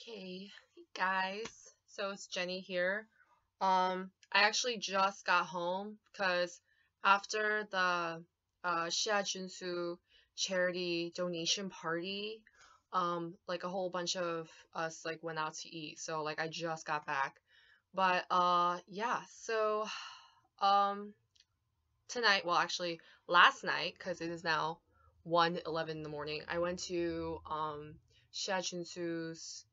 Okay, hey guys. So it's Jenny here. I actually just got home because after the XIA JUNSU charity donation party, like a whole bunch of us like went out to eat. So like I just got back. But yeah, so um tonight, well actually last night, because it is now 1:11 in the morning, I went to XIA JUNSU's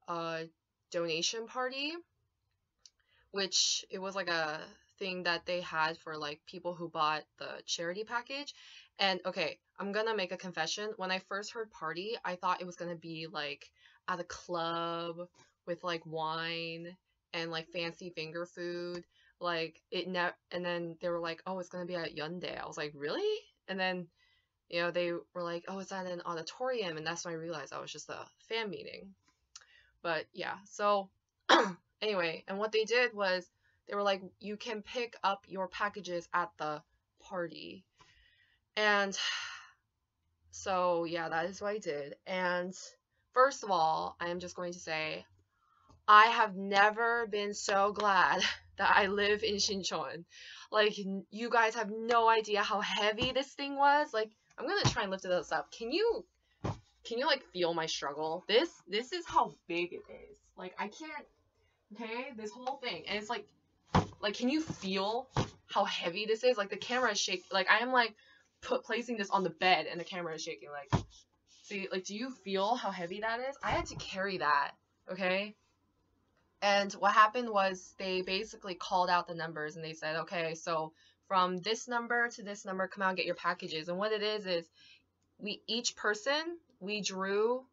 uh donation party, which it was like a thing that they had for like people who bought the charity package. And okay, I'm gonna make a confession. When I first heard party, I thought it was gonna be like at a club with like wine and like fancy finger food. Like and then they were like, oh, it's gonna be at Hyundai. I was like, really? And then they were like, oh, it's at an auditorium, and that's when I realized I was just a fan meeting. But yeah, so anyway, and what they did was they were like, you can pick up your packages at the party. And so yeah, that is what I did. And first of all, I am just going to say I have never been so glad that I live in Sinchon. Like, you guys have no idea how heavy this thing was. Like, I'm gonna try and lift it up. Can you like feel my struggle? This is how big it is. Like, I can't. Okay, this whole thing, and it's like can you feel how heavy this is? Like, the camera is shaking. Like, I am like placing this on the bed and the camera is shaking. Like, see, like, do you feel how heavy that is? I had to carry that. Okay. And what happened was they basically called out the numbers and they said, okay, so from this number to this number, come out and get your packages. And what it is each person, we drew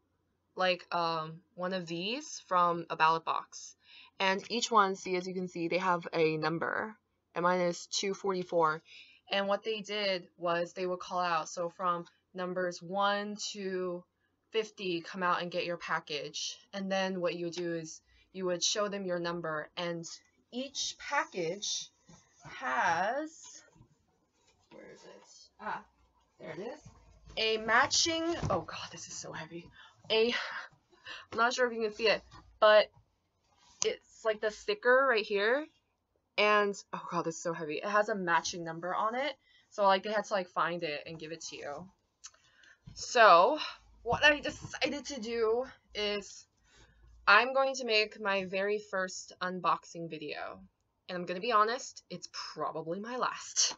like one of these from a ballot box. And each one, see, as you can see, they have a number. And mine is 244. And what they did was they would call out, so from numbers 1 to 50, come out and get your package. And then what you would do is you would show them your number, and each package has, where is it? Ah, there it is. A matching, oh god, this is so heavy. I'm not sure if you can see it, but it's like the sticker right here, and oh god, this is so heavy. It has a matching number on it, so like they had to like find it and give it to you. So what I decided to do is I'm going to make my very first unboxing video, and I'm gonna be honest, it's probably my last.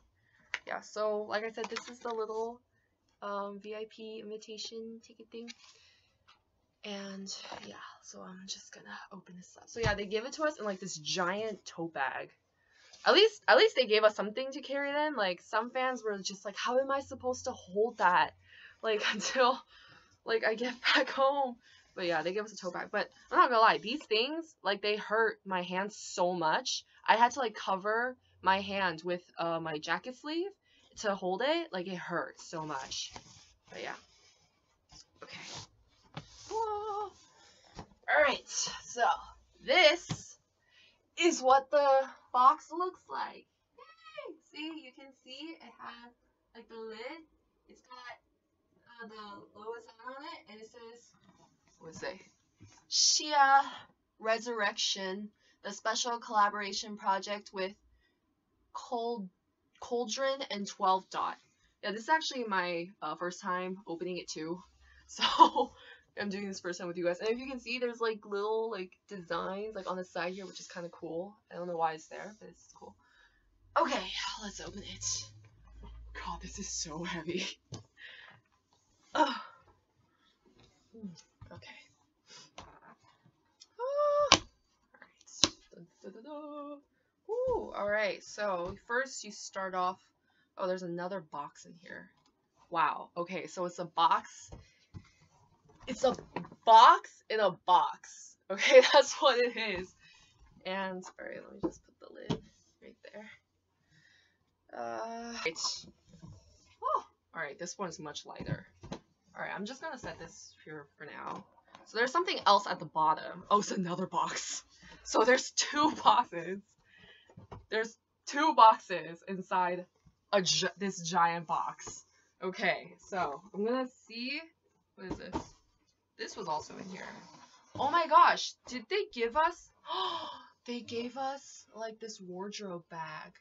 Yeah, so like I said, this is the little VIP invitation ticket thing. And yeah, so I'm just gonna open this up. So yeah, they give it to us in like this giant tote bag. At least they gave us something to carry then. Like, some fans were just like, how am I supposed to hold that like until like I get back home? But yeah, they gave us a tote bag. But I'm not gonna lie, these things, like, they hurt my hands so much. I had to like cover my hand with my jacket sleeve to hold it. Like, it hurt so much. But yeah. Okay. Whoa. Alright, so this is what the box looks like. Yay! See, you can see it has like the lid. It's got the logo sign on it, and it says, what does it say? XIA Resurrection, the special collaboration project with Cauldron and 12 Dot. Yeah, this is actually my first time opening it too. So I'm doing this first time with you guys. And if you can see, there's like little like designs like on the side here, which is kind of cool. I don't know why it's there, but it's cool. Okay, let's open it. God, this is so heavy. Ugh. Okay. Alright. Ooh, alright, so first you start off. Oh, there's another box in here. Wow. Okay, so it's a box. It's a box in a box. Okay, that's what it is. And alright, let me just put the lid right there. Oh, alright, this one's much lighter. Alright, I'm just gonna set this here for now. So there's something else at the bottom. Oh, it's another box. So there's two boxes. There's two boxes inside this giant box. Okay, so I'm gonna see. What is this? This was also in here. Oh my gosh, did they give us, they gave us like this wardrobe bag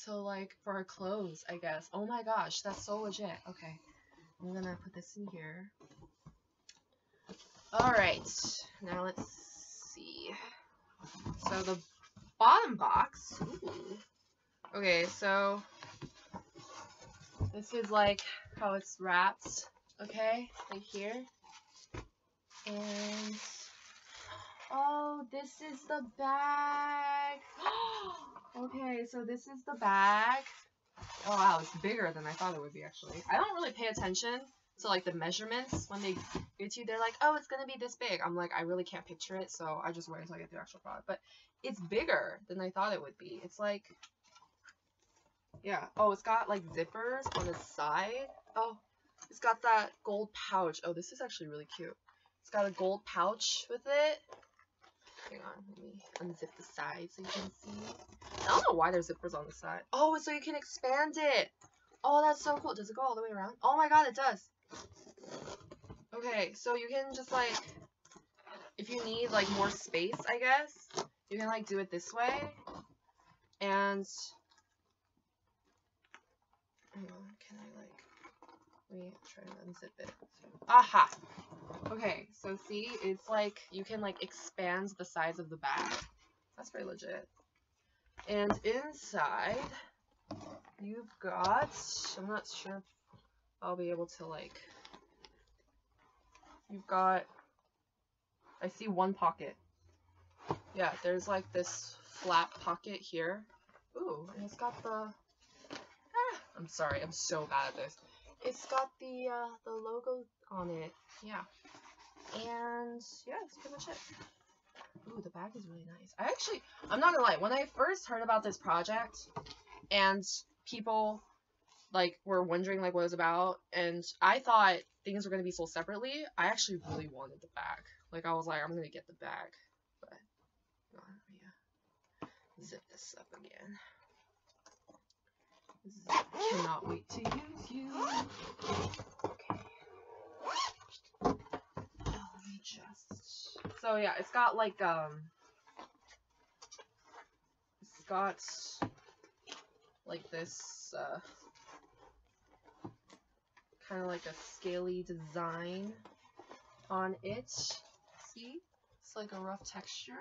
to like for our clothes, I guess. Oh my gosh, that's so legit. Okay, I'm gonna put this in here. Alright, now let's see. So the bottom box, ooh. Okay, so this is like how it's wrapped, okay, right here. And oh, this is the bag. Okay, so this is the bag. Oh wow, it's bigger than I thought it would be actually. I don't really pay attention to like the measurements when they give it to you. They're like, oh, it's gonna be this big. I'm like, I really can't picture it, so I just wait until I get the actual product. But it's bigger than I thought it would be. It's like, yeah. Oh, it's got like zippers on the side. Oh, it's got that gold pouch. Oh, this is actually really cute. It's got a gold pouch with it. Hang on, let me unzip the side so you can see. I don't know why there's zippers on the side. Oh, so you can expand it. Oh, that's so cool. Does it go all the way around? Oh my god, it does. Okay, so you can just like, if you need like more space, I guess, you can like do it this way. And, hang on, can I like, let me try to unzip it. Aha! Okay, so see, it's like, you can like expand the size of the bag. That's very legit. And inside, you've got, I'm not sure if I'll be able to like, you've got, I see one pocket. Yeah, there's like this flap pocket here. Ooh, and it's got the, I'm sorry, I'm so bad at this. It's got the logo on it, yeah. And yeah, that's pretty much it. Ooh, the bag is really nice. I'm not gonna lie, when I first heard about this project and people like were wondering like what it was about, and I thought things were gonna be sold separately, I actually really wanted the bag. Like I was like, I'm gonna get the bag. But yeah. Zip this up again. Cannot wait to use you. Okay. Let me just. So yeah, it's got like it's got like this kind of like a scaly design on it. See? It's like a rough texture.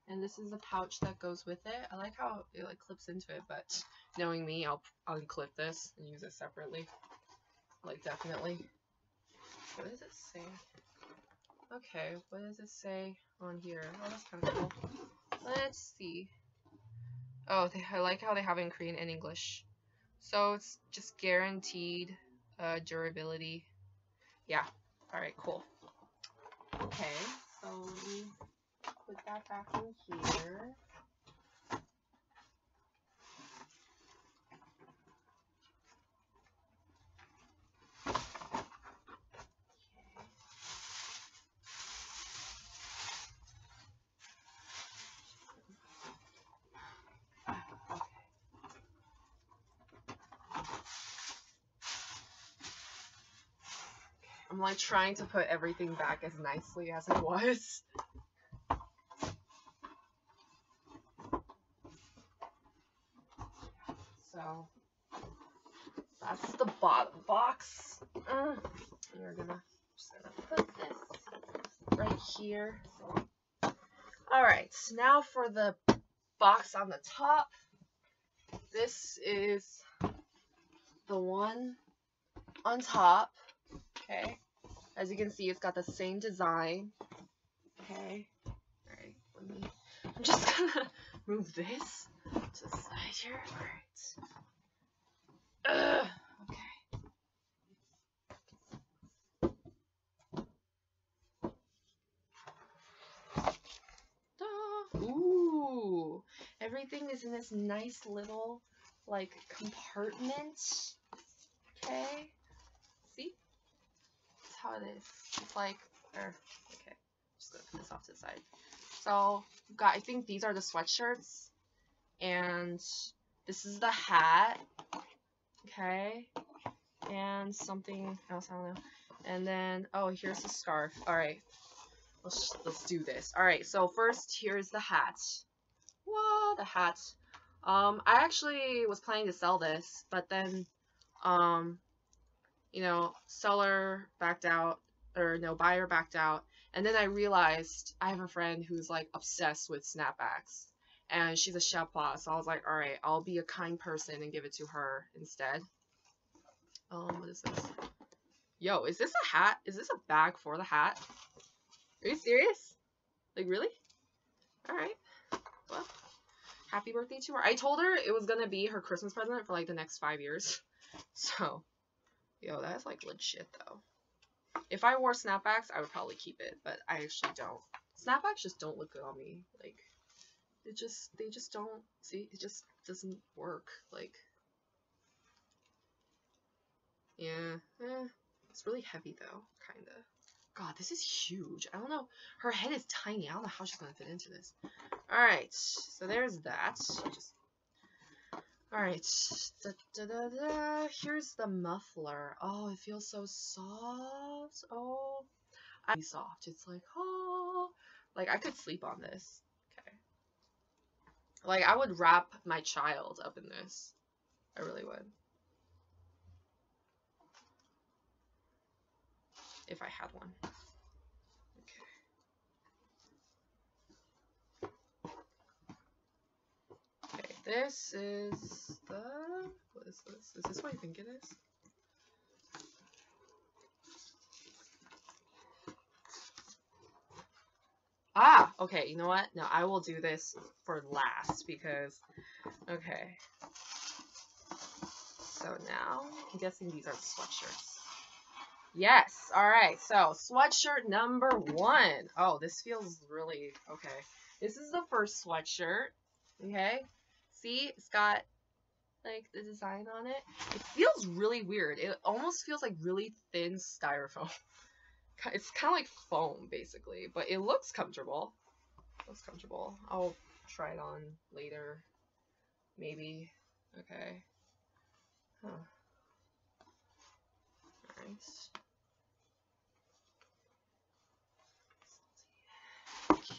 And this is the pouch that goes with it. I like how it like clips into it, but knowing me, I'll unclip this and use it separately. Like definitely. What does it say? Okay, what does it say on here? Oh, that's kind of cool. Let's see. Oh, I like how they have it in Korean and English. So it's just guaranteed durability. Yeah. Alright, cool. Okay, so let me put that back in here. I'm like trying to put everything back as nicely as it was. So that's the bottom box. Just gonna put this right here. Alright, now for the box on the top. This is the one on top. Okay. As you can see, it's got the same design. Okay. Alright, I'm just gonna move this to the side here. Alright. Okay. Ooh. Everything is in this nice little, like, compartment. Okay. See? That's how it is. It's like, okay. Just gonna put this off to the side. So, we've got, I think these are the sweatshirts. And this is the hat. Okay. And something else, I don't know. And then, oh, here's the scarf. Alright. let's do this. All right, so first here's the hat. Wow, the hat. I actually was planning to sell this, but then, you know, seller backed out, or no, buyer backed out, and then I realized I have a friend who's like obsessed with snapbacks, and she's a Sherpa, so I was like, all right, I'll be a kind person and give it to her instead. What is this? Yo, is this a hat? Is this a bag for the hat? Are you serious? Like, really? Alright. Well, happy birthday to her. I told her it was gonna be her Christmas present for, like, the next 5 years. So, yo, that's, like, legit, though. If I wore snapbacks, I would probably keep it, but I actually don't. Snapbacks just don't look good on me. Like, they just don't, see, it just doesn't work. Like, yeah, it's really heavy, though, kinda. God, this is huge. I don't know. Her head is tiny. I don't know how she's gonna fit into this. Alright, so there's that. Alright. Here's the muffler. Oh, it feels so soft. Oh, I'm soft. It's like, oh. Like, I could sleep on this. Okay. Like, I would wrap my child up in this. I really would. If I had one. Okay, this is the, what is this? Is this what I think it is? Ah, okay, you know what? No, I will do this for last because, okay. So now, I'm guessing these are sweatshirts. Yes, alright, so sweatshirt number 1. Oh, this feels really, okay. This is the first sweatshirt, okay? See, it's got, like, the design on it. It feels really weird. It almost feels like really thin styrofoam. It's kind of like foam, basically, but it looks comfortable. It looks comfortable. I'll try it on later, maybe. Okay. Huh. Alright. Okay.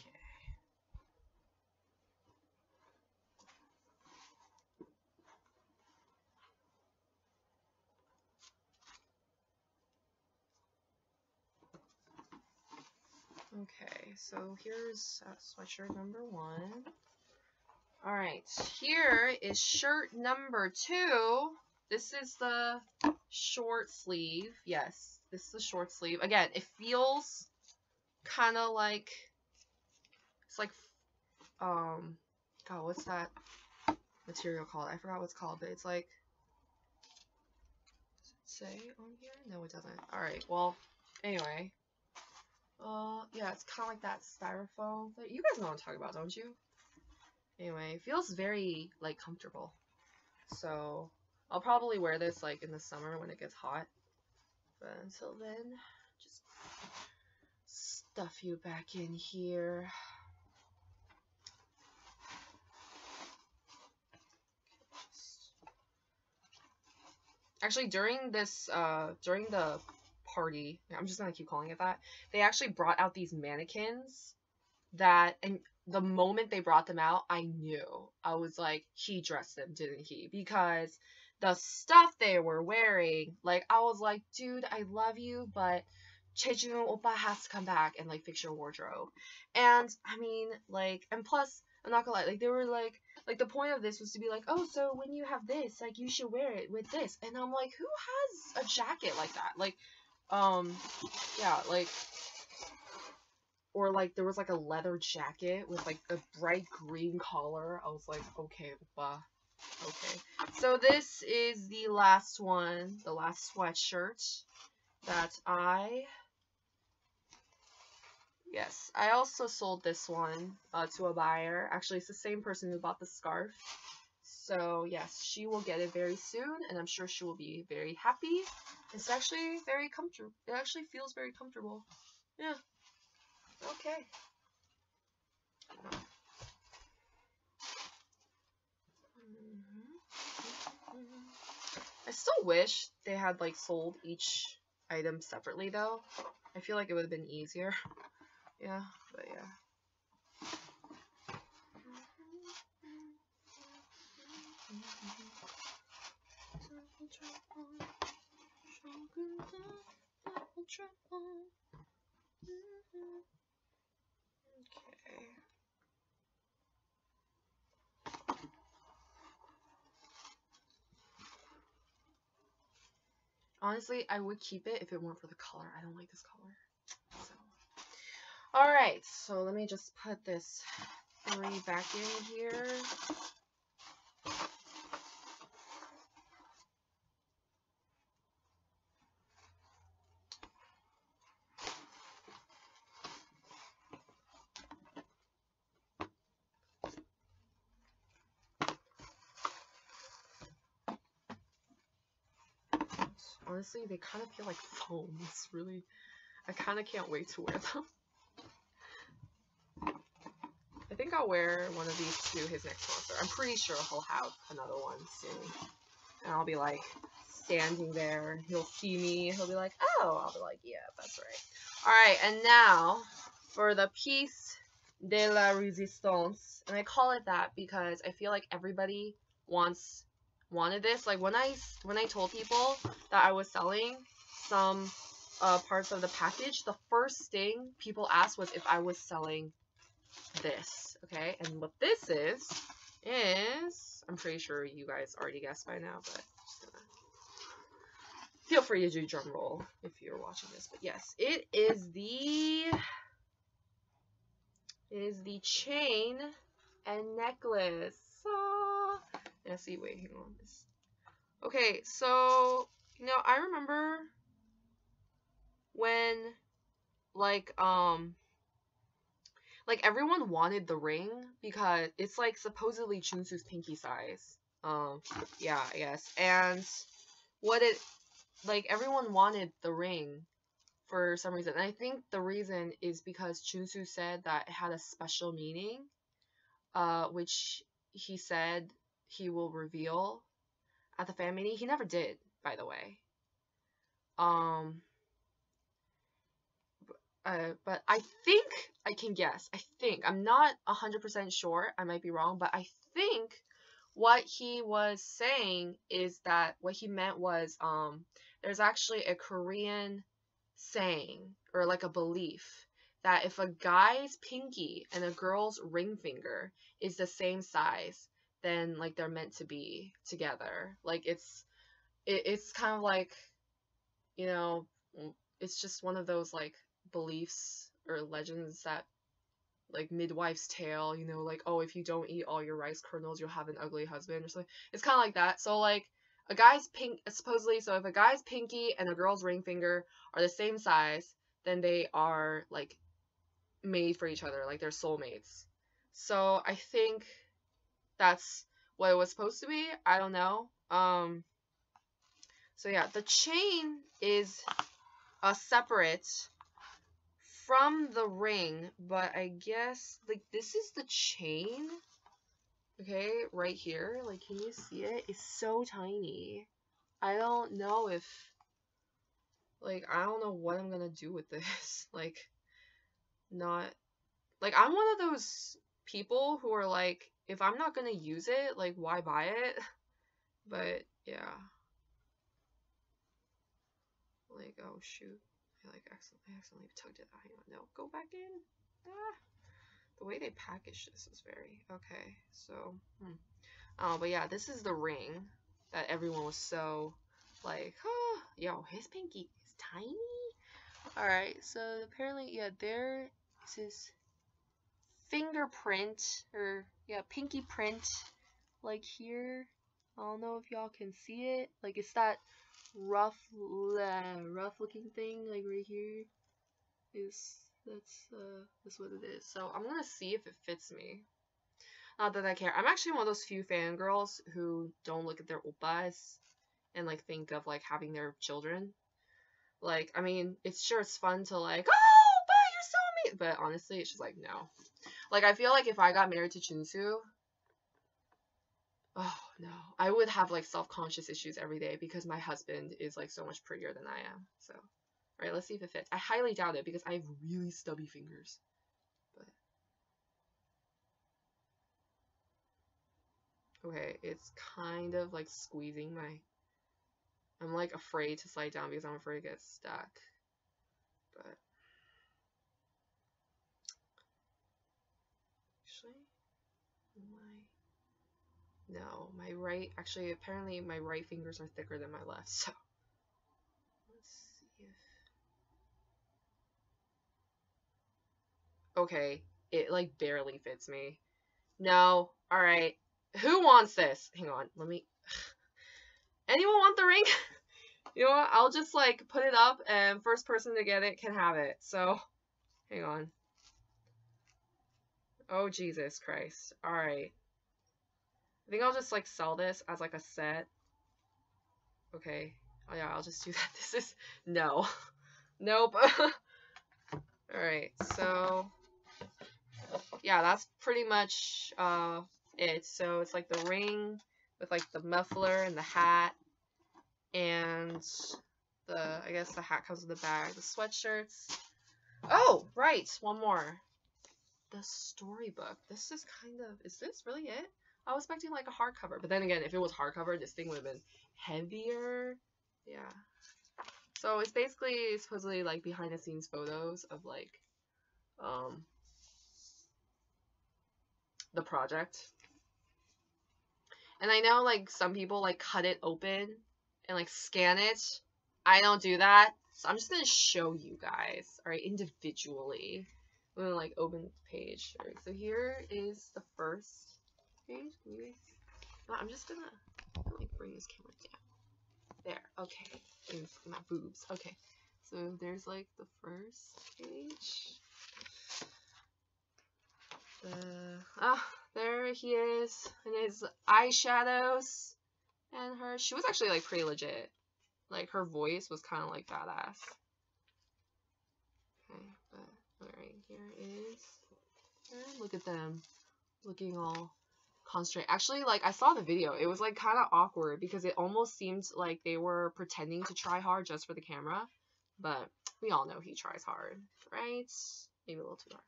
Okay, so here's sweatshirt number 1. Alright, here is shirt number 2. This is the short sleeve. Yes, this is the short sleeve. Again, it feels kind of like, it's like, God, what's that material called? I forgot what it's called, but it's like, does it say on here? No, it doesn't. Alright, well, anyway. Yeah, it's kind of like that styrofoam. But you guys know what I'm talking about, don't you? Anyway, it feels very, like, comfortable. So, I'll probably wear this, like, in the summer when it gets hot. But until then, just stuff you back in here. Actually, during this, during the party, I'm just gonna keep calling it that, they actually brought out these mannequins that, and the moment they brought them out, I knew. I was like, he dressed them, didn't he? Because the stuff they were wearing, like, I was like, dude, I love you, but Chejun Oppa has to come back and, like, fix your wardrobe. And, I mean, like, and plus, I'm not gonna lie, like, they were like, the point of this was to be like, oh, so when you have this, like, you should wear it with this. And I'm like, who has a jacket like that? Like, yeah, like, or, like, there was, like, a leather jacket with, like, a bright green collar. I was like, okay, oppa. Okay. So this is the last one, the last sweatshirt that yes, I also sold this one to a buyer. Actually, it's the same person who bought the scarf. So, yes, she will get it very soon, and I'm sure she will be very happy. It's actually very comfortable. It actually feels very comfortable. Yeah. Okay. I still wish they had, like, sold each item separately, though. I feel like it would have been easier. Yeah, but yeah. Okay. Honestly, I would keep it if it weren't for the color. I don't like this color. So. Alright, so let me just put this 3 back in here. Honestly, they kind of feel like foam. It's really, I kind of can't wait to wear them. I think I'll wear one of these to his next concert. I'm pretty sure he'll have another one soon. And I'll be like standing there. He'll see me. He'll be like, oh. I'll be like, yeah, that's right. Alright, and now for the piece de la résistance. And I call it that because I feel like everybody wanted this. Like when I told people that I was selling some parts of the package, the first thing people asked was if I was selling this. Okay, and what this is I'm pretty sure you guys already guessed by now, but just gonna feel free to do drum roll if you're watching this. But yes, it is the chain and necklace. Yeah, see, wait, hang on. Okay, so, you know, I remember when, like everyone wanted the ring because it's, like, supposedly JUNSU's pinky size. Yeah, I guess. And everyone wanted the ring for some reason. And I think the reason is because JUNSU said that it had a special meaning, which he said he will reveal at the fan meeting. He never did, by the way. But I think I can guess. I'm not 100% sure. I might be wrong, but I think what he was saying is that what he meant was there's actually a Korean saying or like a belief that if a guy's pinky and a girl's ring finger is the same size, then like they're meant to be together. Like it's kind of like, you know, it's just one of those like beliefs or legends that like midwife's tale, you know, like, oh, if you don't eat all your rice kernels, you'll have an ugly husband or something. It's kind of like that. So like a guy's supposedly, so if a guy's pinky and a girl's ring finger are the same size, then they are like made for each other, like they're soulmates. So I think that's what it was supposed to be. I don't know. So yeah, the chain is separate from the ring, but I guess like this is the chain. Okay, right here. Like, can you see it? It's so tiny. I don't know if I don't know what I'm gonna do with this. Like, not like I'm one of those people who are like, if I'm not gonna use it, like, why buy it? But yeah. Like, oh shoot. I accidentally tugged it out. Hang on, no, go back in. Ah. The way they packaged this is very okay. So, oh, but yeah, this is the ring that everyone was so like, oh, yo, his pinky is tiny. All right, so apparently, yeah, there is his fingerprint or yeah, pinky print, like here. I don't know if y'all can see it. Like it's that rough looking thing, like right here. That's what it is. So I'm gonna see if it fits me. Not that I care. I'm actually one of those few fangirls who don't look at their oppas and like think of like having their children. Like, I mean, it's fun to like, oh, oppa, you're so amazing. But honestly, it's just like, no. Like, I feel like if I got married to JUNSU, oh no, I would have like self-conscious issues every day because my husband is like so much prettier than I am. So, Alright, let's see if it fits. I highly doubt it because I have really stubby fingers. But okay, it's kind of like squeezing my... I'm like afraid to slide down because I'm afraid to get stuck. But actually, my right, actually apparently my right fingers are thicker than my left, so let's see if... Okay, it like barely fits me. No, alright. Who wants this? Hang on, let me... Anyone want the ring? You know what? I'll just like put it up and first person to get it can have it. So, hang on. Oh, Jesus Christ. Alright. I think I'll just like sell this as like a set. Okay. Oh yeah, I'll just do that. This is... No. Nope. Alright, so... Yeah, that's pretty much it. So it's like the ring with like the muffler and the hat. And I guess the hat comes with the bag. The sweatshirts. Oh, right. One more. The storybook. This is kind of... Is this really it? I was expecting like a hardcover. But then again, if it was hardcover, this thing would have been heavier. Yeah. So it's basically supposedly like behind the scenes photos of like the project. And I know like some people like cut it open and like scan it. I don't do that. So I'm just gonna show you guys, alright, individually. I'm gonna like open the page. Alright, so here is the first page. No, I'm just gonna like bring this camera down. There, okay. And my boobs. Okay. So there's like the first page. There he is in his eyeshadows. And she was actually like pretty legit. Like her voice was kind of like badass. Okay, but alright, here is. And look at them, looking all concentrated. Actually, like I saw the video, it was like kind of awkward because it almost seemed like they were pretending to try hard just for the camera. But we all know he tries hard, right? Maybe a little too hard.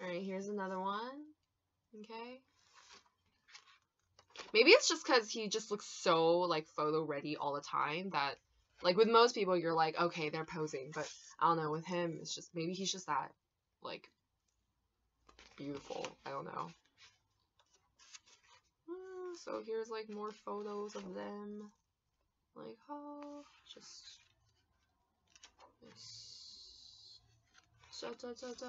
Alright, here's another one. Okay. Maybe it's just because he just looks so, like, photo ready all the time that, like, with most people, you're like, okay, they're posing. But, I don't know, with him, it's just, maybe he's just that, like, beautiful. I don't know. So, here's, like, more photos of them. Like, oh, just... Da-da-da-da.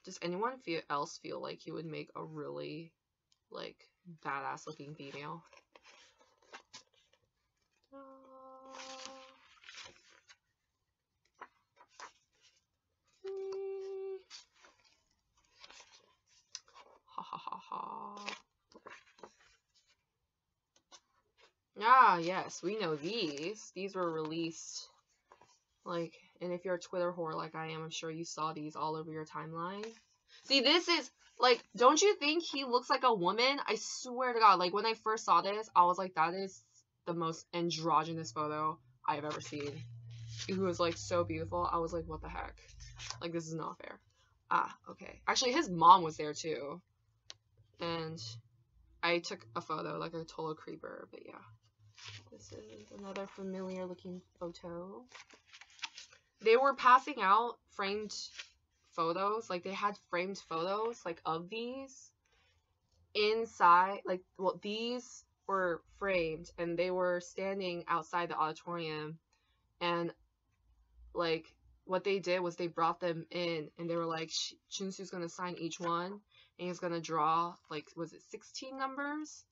Does anyone else feel like he would make a really, like, badass looking female? Ha ha ha ha. Ah, yes, we know these. These were released, like, and if you're a Twitter whore like I am, I'm sure you saw these all over your timeline. See, this is, like, don't you think he looks like a woman? I swear to God, like, when I first saw this, I was like, that is the most androgynous photo I have ever seen. He was, like, so beautiful. I was like, what the heck? Like, this is not fair. Ah, okay. Actually, his mom was there, too. And I took a photo, like a total creeper, but yeah. This is another familiar looking photo. They were passing out framed photos, like they had framed photos like of these inside, like, well, these were framed and they were standing outside the auditorium, and like what they did was they brought them in and they were like, JUNSU's gonna sign each one and he's gonna draw, like, was it 16 numbers?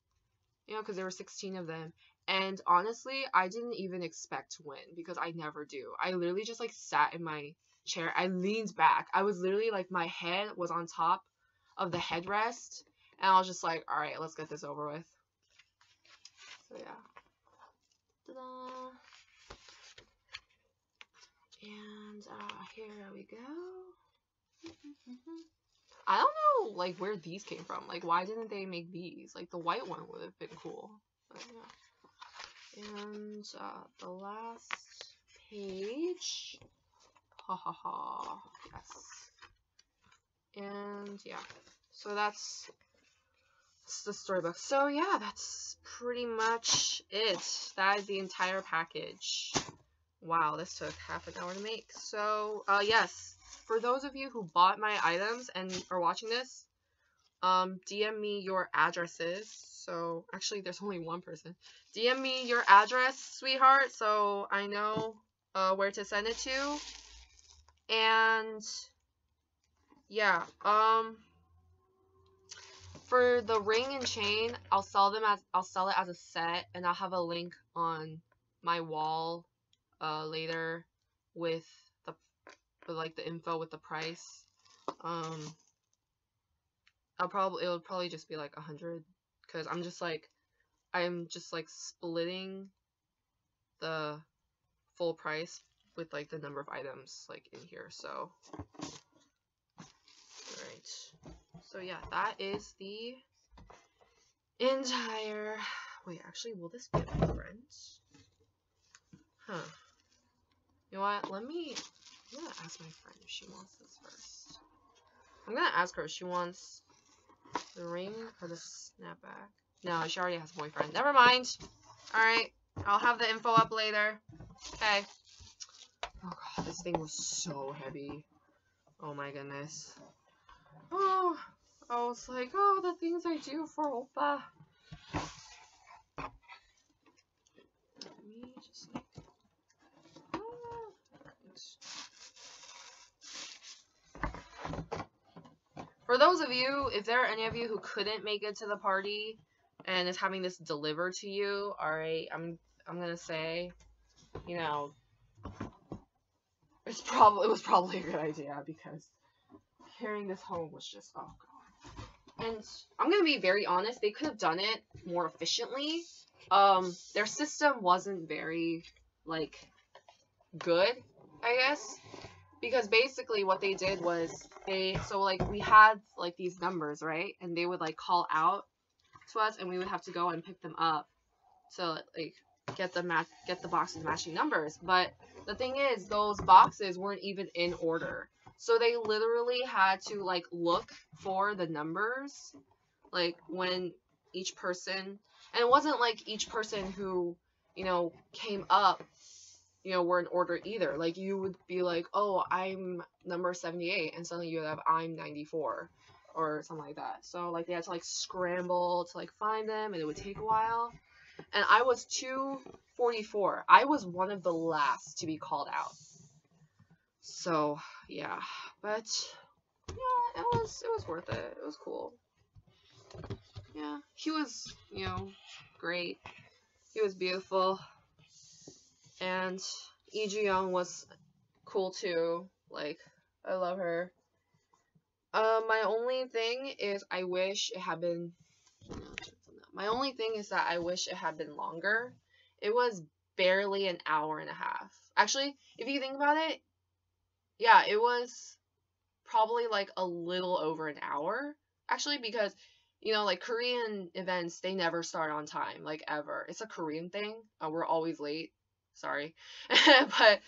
You know, because there were 16 of them. And honestly, I didn't even expect to win because I never do. I literally just like sat in my chair. I leaned back. I was literally like, my head was on top of the headrest. And I was just like, all right, let's get this over with. So yeah. Ta-da. And here we go. I don't know, like, where these came from. Like, why didn't they make these? Like, the white one would have been cool. But, yeah. And the last page. Ha ha ha. Yes. And yeah. So that's the storybook. So yeah, that's pretty much it. That is the entire package. Wow, this took half an hour to make. So yes, for those of you who bought my items and are watching this, DM me your addresses. So actually there's only one person. DM me your address, sweetheart, so I know where to send it to. And yeah, for the ring and chain, I'll sell it as a set, and I'll have a link on my wall later with the info with the price. It'll probably just be like 100, because I'm just like splitting the full price with like the number of items like in here. So alright, so yeah, that is the entire, wait, actually, will this be different? Huh. You know what, I'm gonna ask my friend if she wants this first. I'm gonna ask her if she wants the ring or the snapback. No, she already has a boyfriend. Never mind. Alright, I'll have the info up later. Okay. Oh god, this thing was so heavy. Oh my goodness. Oh, I was like, oh, the things I do for Oppa. Let me just like... For those of you, if there are any of you who couldn't make it to the party and is having this delivered to you, alright, I'm gonna say, you know, it was probably a good idea, because carrying this home was just, oh god. And I'm gonna be very honest, they could have done it more efficiently. Their system wasn't very, like, good, I guess. Because basically what they did was we had like these numbers, right? And they would like call out to us, and we would have to go and pick them up to like get the boxes matching numbers. But the thing is, those boxes weren't even in order. So they literally had to like look for the numbers like when each person, and it wasn't like each person who, you know, came up, you know, were in order either. Like, you would be like, oh, I'm number 78, and suddenly you would have, I'm 94, or something like that. So, like, they had to, like, scramble to, like, find them, and it would take a while. And I was 244. I was one of the last to be called out. So, yeah. But, yeah, it was worth it. It was cool. Yeah. He was, you know, great. He was beautiful. And Lee Ju-young was cool too. Like, I love her. My only thing is I wish it had been... My only thing is that I wish it had been longer. It was barely an hour and a half. Actually, if you think about it, yeah, it was probably like a little over an hour. Actually, because, you know, like Korean events, they never start on time, like ever. It's a Korean thing. We're always late. Sorry. But,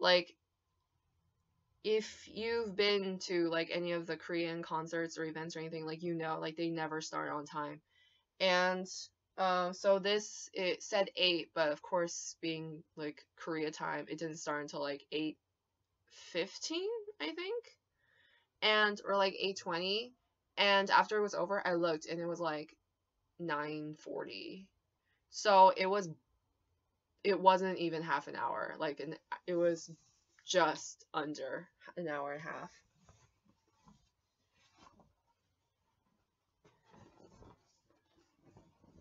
like, if you've been to, like, any of the Korean concerts or events or anything, like, you know, like, they never start on time. And, so this, it said 8, but of course, being, like, Korea time, it didn't start until, like, 8:15, I think? Or, like, 8:20. And after it was over, I looked, and it was, like, 9:40. So, it wasn't even half an hour. Like, it was just under an hour and a half.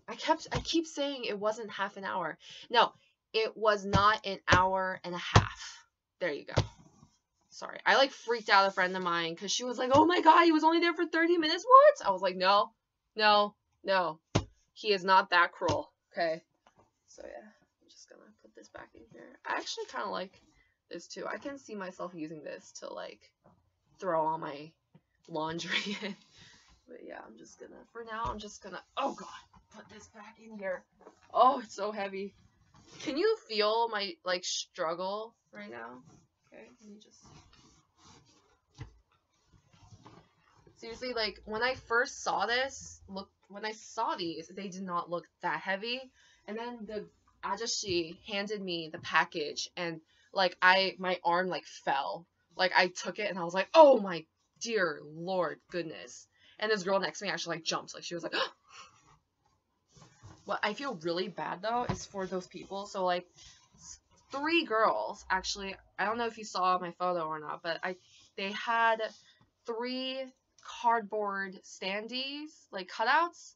I keep saying it wasn't half an hour. No, it was not an hour and a half. There you go. Sorry. I, like, freaked out a friend of mine because she was like, oh my god, he was only there for 30 minutes? What? I was like, no. He is not that cruel. Okay. So, yeah. Gonna put this back in here. I actually kind of like this too. I can see myself using this to like throw all my laundry in. But yeah, for now I'm just gonna, oh god, put this back in here. Oh, it's so heavy. Can you feel my, like, struggle right now? Okay, let me just... Seriously, like, when I first saw this, when I saw these, they did not look that heavy. And then the ajashi handed me the package, and, like, my arm, like, fell. Like, I took it, and I was like, oh my dear Lord goodness. And this girl next to me actually, like, jumped. Like, she was like, oh! What I feel really bad, though, is for those people. So, like, 3 girls, actually, I don't know if you saw my photo or not, but they had 3 cardboard standees, like, cutouts,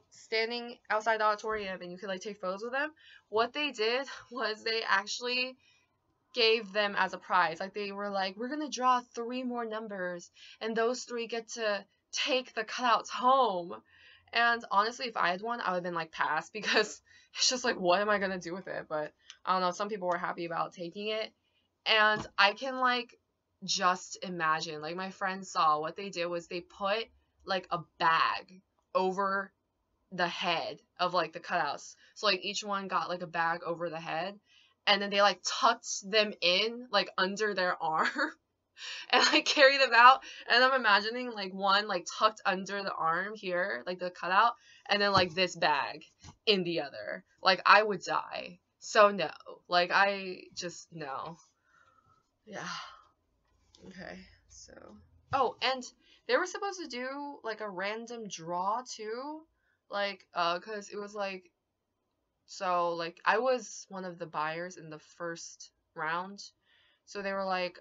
standing outside the auditorium, and you could, like, take photos with them. What they did was they actually gave them as a prize. Like, they were like, we're gonna draw 3 more numbers, and those 3 get to take the cutouts home. And honestly, if I had one, I would have been like, pass, because it's just like, what am I gonna do with it? But I don't know, some people were happy about taking it. And I can, like, just imagine, like, my friends saw what they did was they put, like, a bag over the head of, like, the cutouts. So, like, each one got, like, a bag over the head, and then they, like, tucked them in, like, under their arm. And, like, carry them out, and I'm imagining, like, one, like, tucked under the arm here, like, the cutout, and then, like, this bag in the other. Like, I would die. So, no. Like, I just, no. Yeah. Okay, so. Oh, and they were supposed to do, like, a random draw, too. Like, because it was, like, so, like, I was one of the buyers in the first round. So they were like,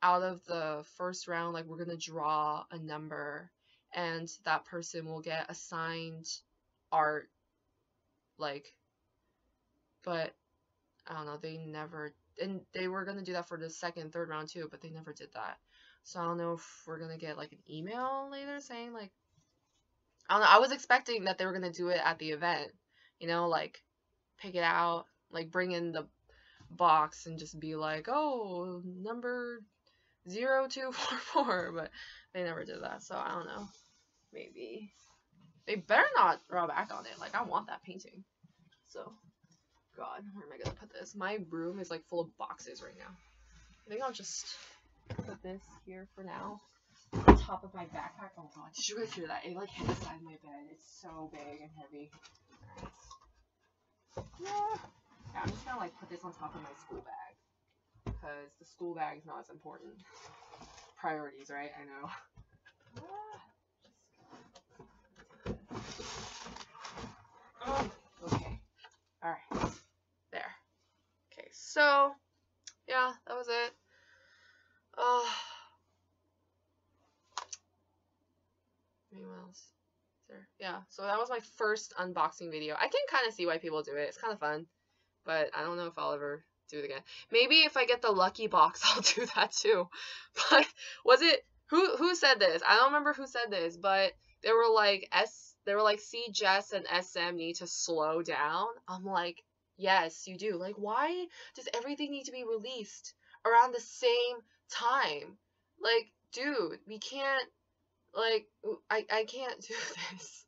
out of the first round, like, we're gonna draw a number, and that person will get assigned art, like, but I don't know, they never, and they were gonna do that for the second, third round too, but they never did that. So I don't know if we're gonna get, like, an email later saying, like, I don't know, I was expecting that they were gonna do it at the event, you know, like, pick it out, like, bring in the box and just be like, oh, number 0244, but they never did that, so I don't know. Maybe they better not draw back on it. Like, I want that painting. So, God, where am I gonna put this? My room is, like, full of boxes right now. I think I'll just put this here for now, on top of my backpack. Oh God, did you guys hear that? It, like, hit the side of my bed. It's so big and heavy. Alright. Yeah, I'm just gonna, like, put this on top of my school bag, because the school bag is not as important. Priorities, right? I know. Oh, okay. Alright. There. Okay, so, yeah, that was it. Anyone else? There. Yeah, so that was my first unboxing video. I can kind of see why people do it. It's kind of fun, but I don't know if I'll ever do it again. Maybe if I get the lucky box, I'll do that too. But was it who said this? I don't remember who said this, but they were like C, Jess, and SM need to slow down. I'm like, yes, you do. Like, why does everything need to be released around the same time? Like, dude, we can't, like, I can't do this.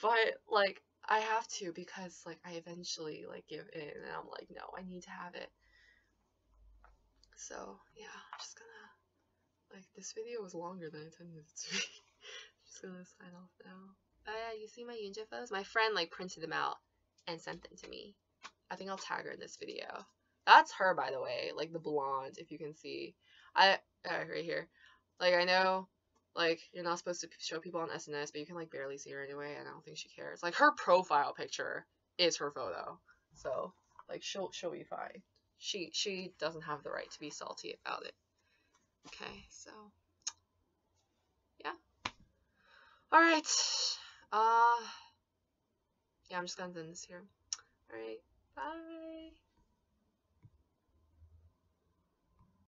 But, like, I have to, because, like, I eventually, like, give in, and I'm like, no, I need to have it. So, yeah, I'm just gonna, like, this video was longer than I intended it to be. Just gonna sign off now. Oh yeah, you see my Yunja photos? My friend, like, printed them out and sent them to me. I think I'll tag her in this video. That's her, by the way, like, the blonde, if you can see. Right here. Like, I know, like, you're not supposed to show people on SNS, but you can, like, barely see her anyway, and I don't think she cares. Like, her profile picture is her photo, so, like, she'll be fine. She doesn't have the right to be salty about it. Okay, so, yeah. Alright, yeah, I'm just gonna end this here. Alright, bye!